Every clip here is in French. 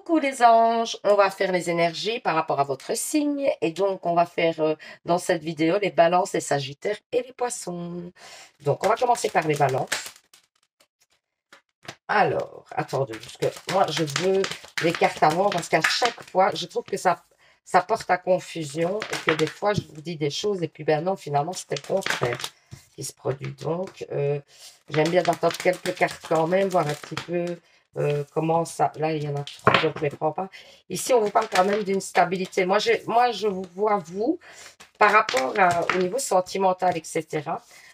Coucou les anges, on va faire les énergies par rapport à votre signe et donc on va faire dans cette vidéo les balances, les sagittaires et les poissons. Donc on va commencer par les balances. Alors, attendez, parce que moi je veux les cartes avant parce qu'à chaque fois je trouve que ça porte à confusion et que des fois je vous dis des choses et puis ben non, finalement c'était le contraire qui se produit. Donc j'aime bien d'entendre quelques cartes quand même, voir un petit peu comment ça... Là, il y en a trop, donc je ne les prends pas. Ici, on vous parle quand même d'une stabilité. Je vous vois, vous, par rapport au niveau sentimental, etc.,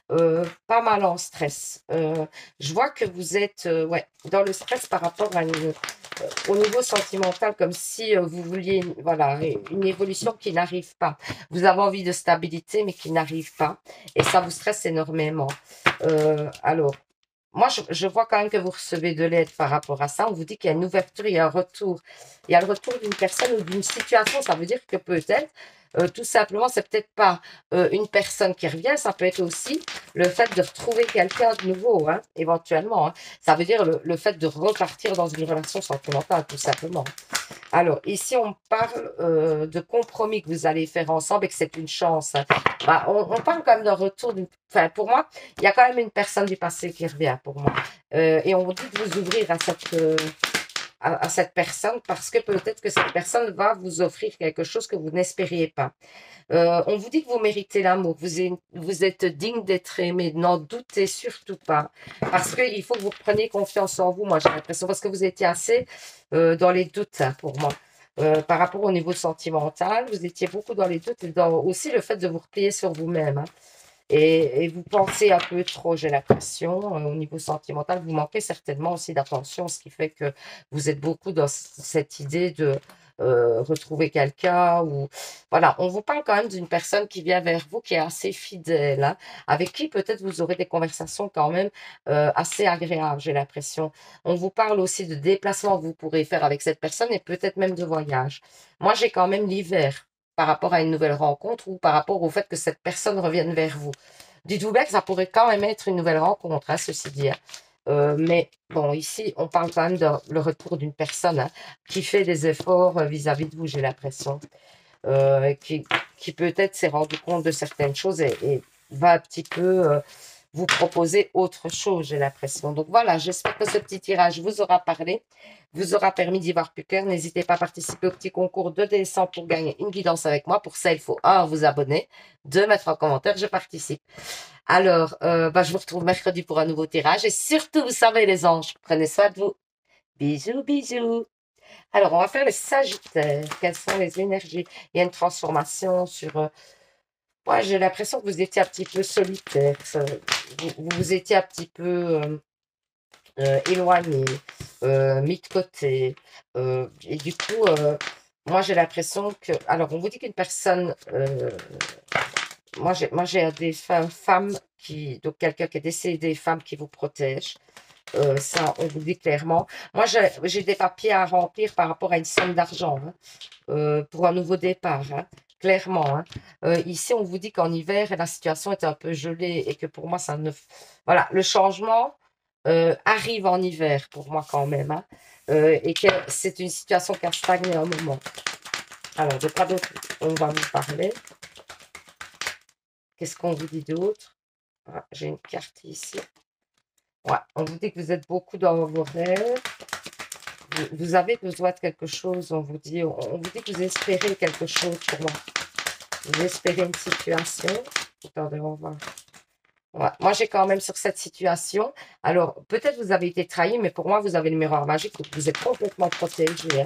pas mal en stress. Je vois que vous êtes ouais, dans le stress par rapport au niveau sentimental, comme si vous vouliez voilà, une évolution qui n'arrive pas. Vous avez envie de stabilité, mais qui n'arrive pas. Et ça vous stresse énormément. Alors, moi, je vois quand même que vous recevez de l'aide par rapport à ça. On vous dit qu'il y a une ouverture, il y a un retour. Il y a le retour d'une personne ou d'une situation. Ça veut dire que peut-être, tout simplement, c'est peut-être pas une personne qui revient. Ça peut être aussi le fait de retrouver quelqu'un de nouveau, hein, éventuellement. Hein. Ça veut dire le fait de repartir dans une relation sentimentale, tout simplement. Alors, ici, on parle de compromis que vous allez faire ensemble et que c'est une chance. Hein. Bah, on parle quand même d'un retour d'une... Enfin, pour moi, il y a quand même une personne du passé qui revient pour moi. Et on vous dit de vous ouvrir à cette personne parce que peut-être que cette personne va vous offrir quelque chose que vous n'espériez pas. On vous dit que vous méritez l'amour, vous êtes digne d'être aimé, n'en doutez surtout pas. Parce qu'il faut que vous preniez confiance en vous, moi j'ai l'impression, parce que vous étiez assez dans les doutes hein, pour moi. Par rapport au niveau sentimental, vous étiez beaucoup dans les doutes et dans aussi le fait de vous replier sur vous-même. Hein. Et vous pensez un peu trop, j'ai l'impression, au niveau sentimental. Vous manquez certainement aussi d'attention, ce qui fait que vous êtes beaucoup dans cette idée de retrouver quelqu'un. Ou voilà, on vous parle quand même d'une personne qui vient vers vous, qui est assez fidèle, hein, avec qui peut-être vous aurez des conversations quand même assez agréables, j'ai l'impression. On vous parle aussi de déplacements que vous pourrez faire avec cette personne et peut-être même de voyages. Moi, j'ai quand même l'hiver par rapport à une nouvelle rencontre ou par rapport au fait que cette personne revienne vers vous. Dites-vous bien que ça pourrait quand même être une nouvelle rencontre, hein, ceci dit. Hein. Mais bon, ici, on parle quand même de le retour d'une personne hein, qui fait des efforts vis-à-vis de vous, j'ai l'impression. Qui peut-être s'est rendu compte de certaines choses et va un petit peu vous proposer autre chose, j'ai l'impression. Donc voilà, j'espère que ce petit tirage vous aura parlé, vous aura permis d'y voir plus clair. N'hésitez pas à participer au petit concours de dessin pour gagner une guidance avec moi. Pour ça, il faut vous abonner, 2 mettre en commentaire, je participe. Alors, je vous retrouve mercredi pour un nouveau tirage. Et surtout, vous savez les anges, prenez soin de vous. Bisous, bisous. Alors, on va faire les sagittaires. Quelles sont les énergies? Il y a une transformation sur... ouais, j'ai l'impression que vous étiez un petit peu solitaire. Vous étiez un petit peu éloigné, mis de côté. Et du coup, moi, j'ai l'impression que... Alors, on vous dit qu'une personne... moi, j'ai des femmes qui... Donc, quelqu'un qui est décédé, femmes qui vous protègent. Ça, on vous dit clairement. Moi, j'ai des papiers à remplir par rapport à une somme d'argent hein, pour un nouveau départ. Hein, clairement. Hein. Ici, on vous dit qu'en hiver, la situation est un peu gelée et que pour moi, ça ne... Voilà, le changement arrive en hiver pour moi quand même. Hein, et que c'est une situation qui a stagné un moment. Alors, de quoi d'autre on va vous parler? Qu'est-ce qu'on vous dit d'autre? Ah, j'ai une carte ici. Ouais, on vous dit que vous êtes beaucoup dans vos rêves. Vous avez besoin de quelque chose, on vous dit que vous espérez quelque chose pour moi. Vous espérez une situation. Attendez, on va voir. Ouais. Moi, j'ai quand même sur cette situation. Alors, peut-être vous avez été trahi, mais pour moi, vous avez le miroir magique. Donc, vous êtes complètement protégé. Hein.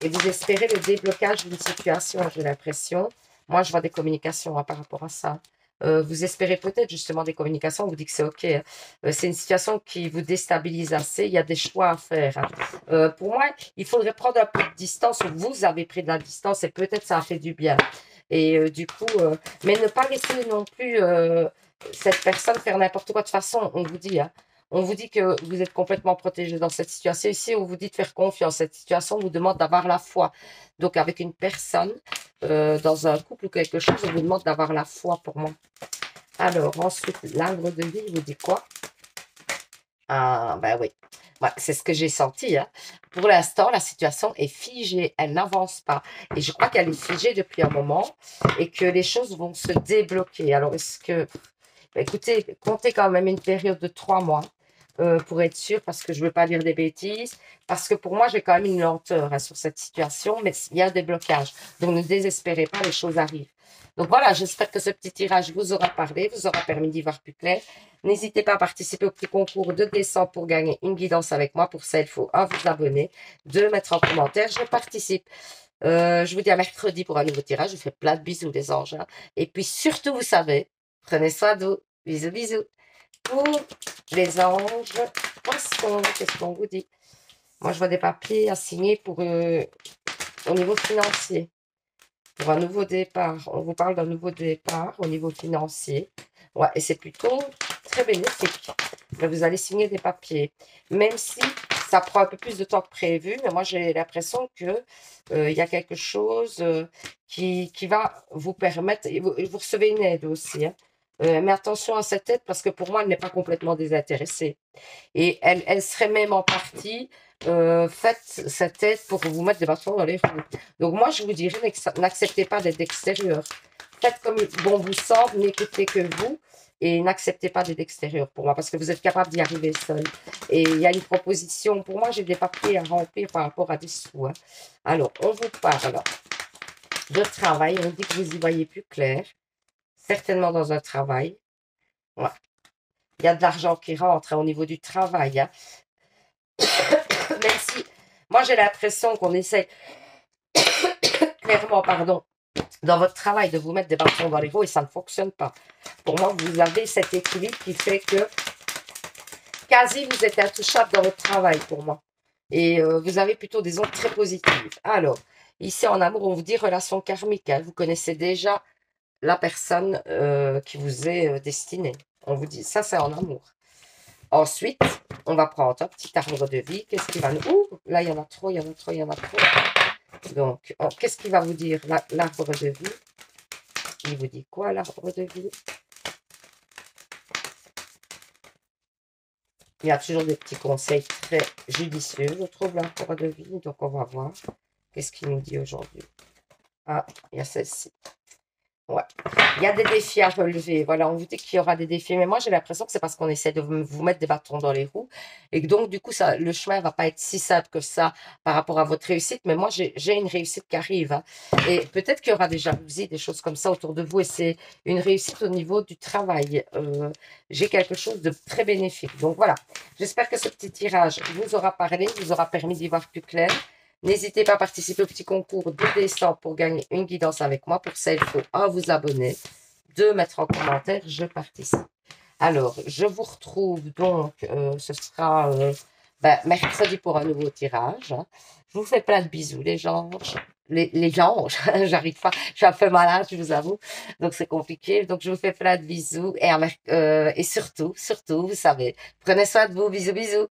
Et vous espérez le déblocage d'une situation, j'ai l'impression. Moi, je vois des communications hein, par rapport à ça. Vous espérez peut-être justement des communications, on vous dit que c'est OK. Hein. C'est une situation qui vous déstabilise assez, il y a des choix à faire. Hein. Pour moi, il faudrait prendre un peu de distance, vous avez pris de la distance et peut-être ça a fait du bien. Et du coup, mais ne pas laisser non plus cette personne faire n'importe quoi. De toute façon, on vous dit, hein, on vous dit que vous êtes complètement protégé dans cette situation. Ici, on vous dit de faire confiance. Cette situation vous demande d'avoir la foi. Donc, avec une personne, dans un couple ou quelque chose, on vous demande d'avoir la foi pour moi. Alors, ensuite, l'arbre de vie, il vous dit quoi? Ah, ben oui. Ouais, c'est ce que j'ai senti, hein. Pour l'instant, la situation est figée, elle n'avance pas. Et je crois qu'elle est figée depuis un moment et que les choses vont se débloquer. Alors, est-ce que, bah, écoutez, comptez quand même une période de 3 mois pour être sûr, parce que je veux pas dire des bêtises, parce que pour moi, j'ai quand même une lenteur hein, sur cette situation, mais il y a des blocages. Donc, ne désespérez pas, les choses arrivent. Donc voilà, j'espère que ce petit tirage vous aura parlé, vous aura permis d'y voir plus clair. N'hésitez pas à participer au petit concours de décembre pour gagner une guidance avec moi. Pour ça, il faut un, vous abonner, deux, mettre en commentaire, je participe. Je vous dis à mercredi pour un nouveau tirage. Je vous fais plein de bisous, les anges, hein. Et puis surtout, vous savez, prenez soin de vous. Bisous, bisous. Pour les anges, poissons, qu'est-ce qu'on vous dit? Moi, je vois des papiers à signer pour au niveau financier. Pour un nouveau départ. On vous parle d'un nouveau départ au niveau financier. Ouais, et c'est plutôt très bénéfique. Là, vous allez signer des papiers. Même si ça prend un peu plus de temps que prévu, mais moi, j'ai l'impression que il y a quelque chose qui va vous permettre, et vous recevez une aide aussi, hein. Mais attention à cette aide parce que pour moi, elle n'est pas complètement désintéressée. Et elle serait même en partie faite, cette aide, pour vous mettre des bâtons dans les roues. Donc moi, je vous dirais, n'acceptez pas d'aide extérieure. Faites comme bon vous semble, n'écoutez que vous et n'acceptez pas d'aide extérieure pour moi, parce que vous êtes capable d'y arriver seul. Et il y a une proposition, pour moi, j'ai des papiers à remplir par rapport à des sous, hein. Alors, on vous parle de travail, on dit que vous y voyez plus clair, certainement dans un travail. Ouais. Il y a de l'argent qui rentre hein, au niveau du travail, hein. Même si, moi j'ai l'impression qu'on essaie clairement, pardon, dans votre travail de vous mettre des bâtons dans les roues et ça ne fonctionne pas. Pour moi, vous avez cet équilibre qui fait que quasi vous êtes intouchable dans votre travail pour moi. Et vous avez plutôt des ondes très positives. Alors, ici en amour, on vous dit relation karmique, hein. Vous connaissez déjà la personne qui vous est destinée. On vous dit, ça c'est en amour. Ensuite, on va prendre un petit arbre de vie. Qu'est-ce qui va nous... Ouh, là, il y en a trop, il y en a trop, il y en a trop. Donc, qu'est-ce qu'il va vous dire, l'arbre de vie? Il vous dit quoi, l'arbre de vie? Il y a toujours des petits conseils très judicieux, je trouve, l'arbre de vie. Donc, on va voir. Qu'est-ce qu'il nous dit aujourd'hui? Ah, il y a celle-ci. Ouais. Il y a des défis à relever. Voilà, on vous dit qu'il y aura des défis. Mais moi, j'ai l'impression que c'est parce qu'on essaie de vous mettre des bâtons dans les roues. Et que donc, du coup, ça, le chemin va pas être si simple que ça par rapport à votre réussite. Mais moi, j'ai une réussite qui arrive, hein. Et peut-être qu'il y aura des jalousies, des choses comme ça autour de vous. Et c'est une réussite au niveau du travail. J'ai quelque chose de très bénéfique. Donc, voilà. J'espère que ce petit tirage vous aura parlé, vous aura permis d'y voir plus clair. N'hésitez pas à participer au petit concours de décembre pour gagner une guidance avec moi. Pour ça, il faut un, vous abonner, deux, mettre en commentaire, je participe. Alors, je vous retrouve donc, ce sera mercredi pour un nouveau tirage, hein. Je vous fais plein de bisous, les gens. Les gens, j'arrive pas, je suis un peu malade, je vous avoue, donc c'est compliqué. Donc, je vous fais plein de bisous et surtout, vous savez, prenez soin de vous, bisous, bisous.